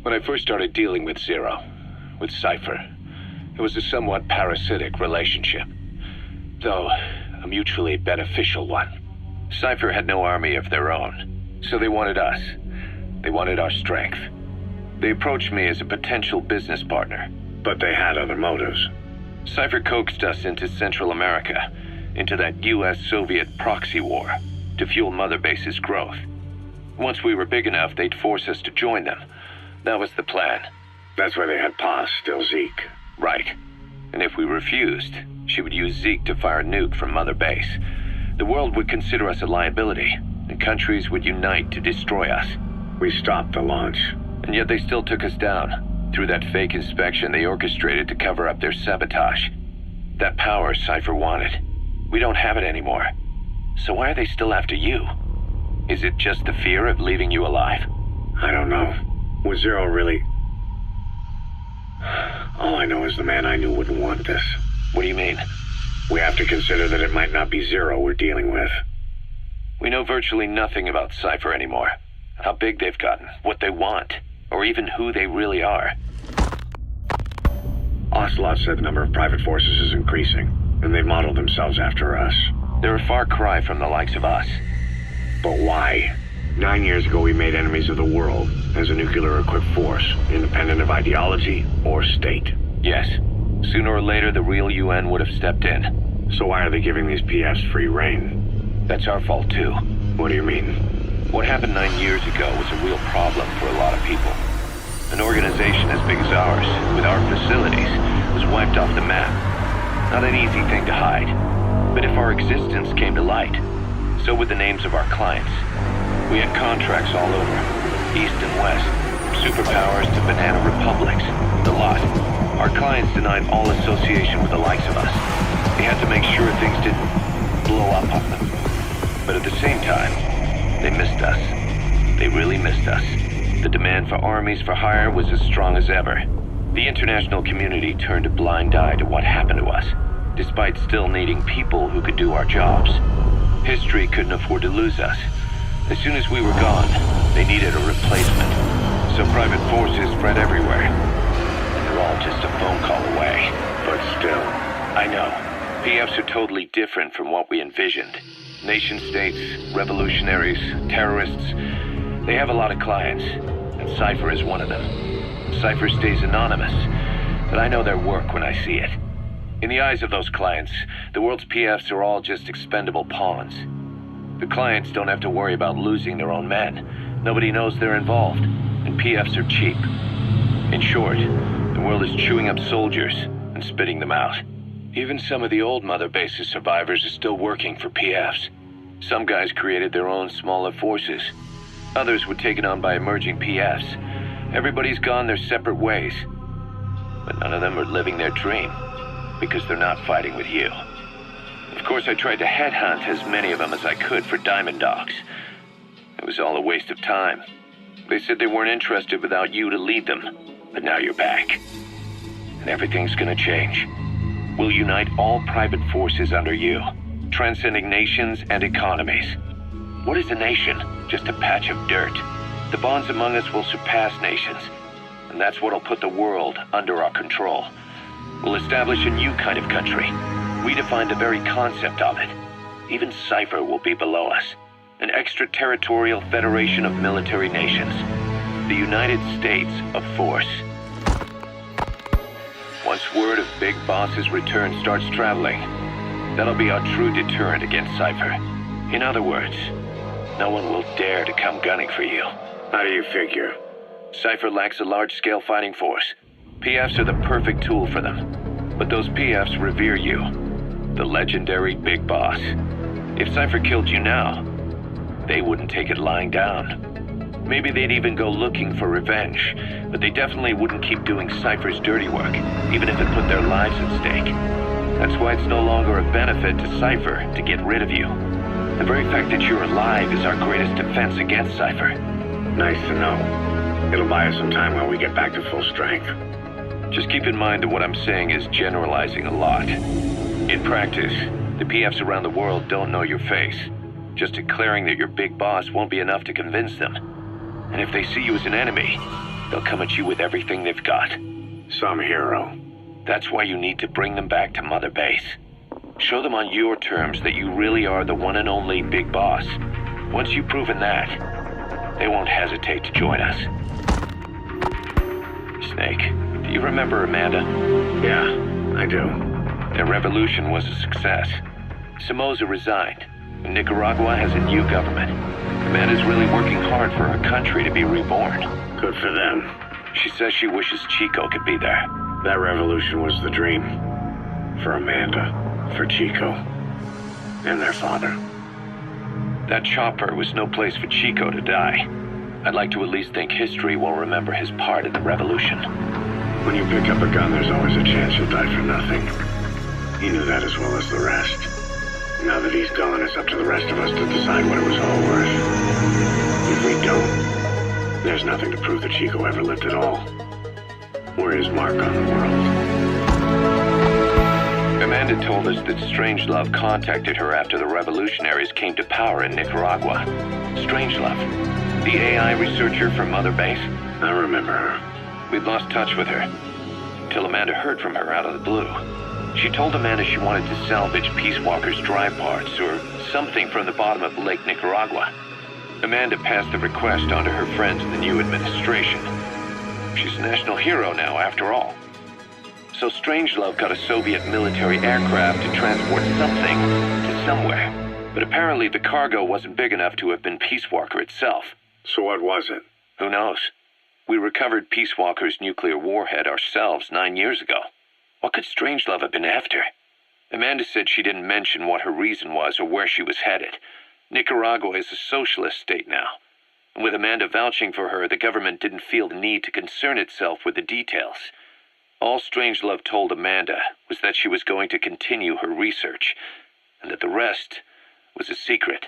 When I first started dealing with Zero, with Cypher, it was a somewhat parasitic relationship, though a mutually beneficial one. Cypher had no army of their own, so they wanted us. They wanted our strength. They approached me as a potential business partner. But they had other motives. Cypher coaxed us into Central America, into that US-Soviet proxy war, to fuel Mother Base's growth. Once we were big enough, they'd force us to join them. That was the plan. That's why they had Paz, still Zeke. Right. And if we refused, she would use Zeke to fire a nuke from Mother Base. The world would consider us a liability, and countries would unite to destroy us. We stopped the launch. And yet they still took us down, through that fake inspection they orchestrated to cover up their sabotage. That power Cypher wanted. We don't have it anymore. So why are they still after you? Is it just the fear of leaving you alive? I don't know. Was Zero really... All I know is the man I knew wouldn't want this. What do you mean? We have to consider that it might not be Zero we're dealing with. We know virtually nothing about Cypher anymore. How big they've gotten, what they want, or even who they really are. Ocelot said the number of private forces is increasing, and they've modeled themselves after us. They're a far cry from the likes of us. But why? 9 years ago we made enemies of the world as a nuclear-equipped force, independent of ideology or state. Yes. Sooner or later the real UN would have stepped in. So why are they giving these PFs free rein? That's our fault too. What do you mean? What happened 9 years ago was a real problem for a lot of people. An organization as big as ours, with our facilities, was wiped off the map. Not an easy thing to hide. But if our existence came to light, so would the names of our clients. We had contracts all over, east and west, superpowers to banana republics, the lot. Our clients denied all association with the likes of us. They had to make sure things didn't blow up on them. But at the same time, they missed us. They really missed us. The demand for armies for hire was as strong as ever. The international community turned a blind eye to what happened to us, despite still needing people who could do our jobs. History couldn't afford to lose us. As soon as we were gone, they needed a replacement. So private forces spread everywhere. And they're all just a phone call away. But still... I know. PFs are totally different from what we envisioned. Nation-states, revolutionaries, terrorists. They have a lot of clients, and Cypher is one of them. Cypher stays anonymous, but I know their work when I see it. In the eyes of those clients, the world's PFs are all just expendable pawns. The clients don't have to worry about losing their own men. Nobody knows they're involved, and PFs are cheap. In short, the world is chewing up soldiers and spitting them out. Even some of the old Mother Base's survivors are still working for PFs. Some guys created their own smaller forces. Others were taken on by emerging PFs. Everybody's gone their separate ways. But none of them are living their dream, because they're not fighting with you. Of course, I tried to headhunt as many of them as I could for Diamond Dogs. It was all a waste of time. They said they weren't interested without you to lead them. But now you're back. And everything's gonna change. We'll unite all private forces under you, transcending nations and economies. What is a nation? Just a patch of dirt. The bonds among us will surpass nations, and that's what'll put the world under our control. We'll establish a new kind of country, redefine the very concept of it. Even Cypher will be below us, an extraterritorial federation of military nations, the United States of Force. Once word of Big Boss's return starts traveling, that'll be our true deterrent against Cypher. In other words, no one will dare to come gunning for you. How do you figure? Cypher lacks a large-scale fighting force. PFs are the perfect tool for them. But those PFs revere you, the legendary Big Boss. If Cypher killed you now, they wouldn't take it lying down. Maybe they'd even go looking for revenge, but they definitely wouldn't keep doing Cypher's dirty work, even if it put their lives at stake. That's why it's no longer a benefit to Cypher to get rid of you. The very fact that you're alive is our greatest defense against Cypher. Nice to know. It'll buy us some time while we get back to full strength. Just keep in mind that what I'm saying is generalizing a lot. In practice, the PFs around the world don't know your face. Just declaring that you're Big Boss won't be enough to convince them. And if they see you as an enemy, they'll come at you with everything they've got. Some hero. That's why you need to bring them back to Mother Base. Show them on your terms that you really are the one and only Big Boss. Once you've proven that, they won't hesitate to join us. Snake, do you remember Amanda? Yeah, I do. Their revolution was a success. Somoza resigned, and Nicaragua has a new government. Amanda's really working hard for her country to be reborn. Good for them. She says she wishes Chico could be there. That revolution was the dream. For Amanda, for Chico, and their father. That chopper was no place for Chico to die. I'd like to at least think history will remember his part in the revolution. When you pick up a gun, there's always a chance you'll die for nothing. He knew that as well as the rest. Now that he's gone, it's up to the rest of us to decide what it was all worth. If we don't, there's nothing to prove that Chico ever lived at all. We're his mark on the world. Amanda told us that Strangelove contacted her after the revolutionaries came to power in Nicaragua. Strangelove, the AI researcher from Mother Base? I remember her. We'd lost touch with her, till Amanda heard from her out of the blue. She told Amanda she wanted to salvage Peace Walker's drive parts or something from the bottom of Lake Nicaragua. Amanda passed the request on to her friends in the new administration. She's a national hero now, after all. So Strangelove got a Soviet military aircraft to transport something to somewhere. But apparently the cargo wasn't big enough to have been Peace Walker itself. So what was it? Who knows? We recovered Peace Walker's nuclear warhead ourselves 9 years ago. What could Strangelove have been after? Amanda said she didn't mention what her reason was or where she was headed. Nicaragua is a socialist state now. And with Amanda vouching for her, the government didn't feel the need to concern itself with the details. All Strangelove told Amanda was that she was going to continue her research, and that the rest was a secret.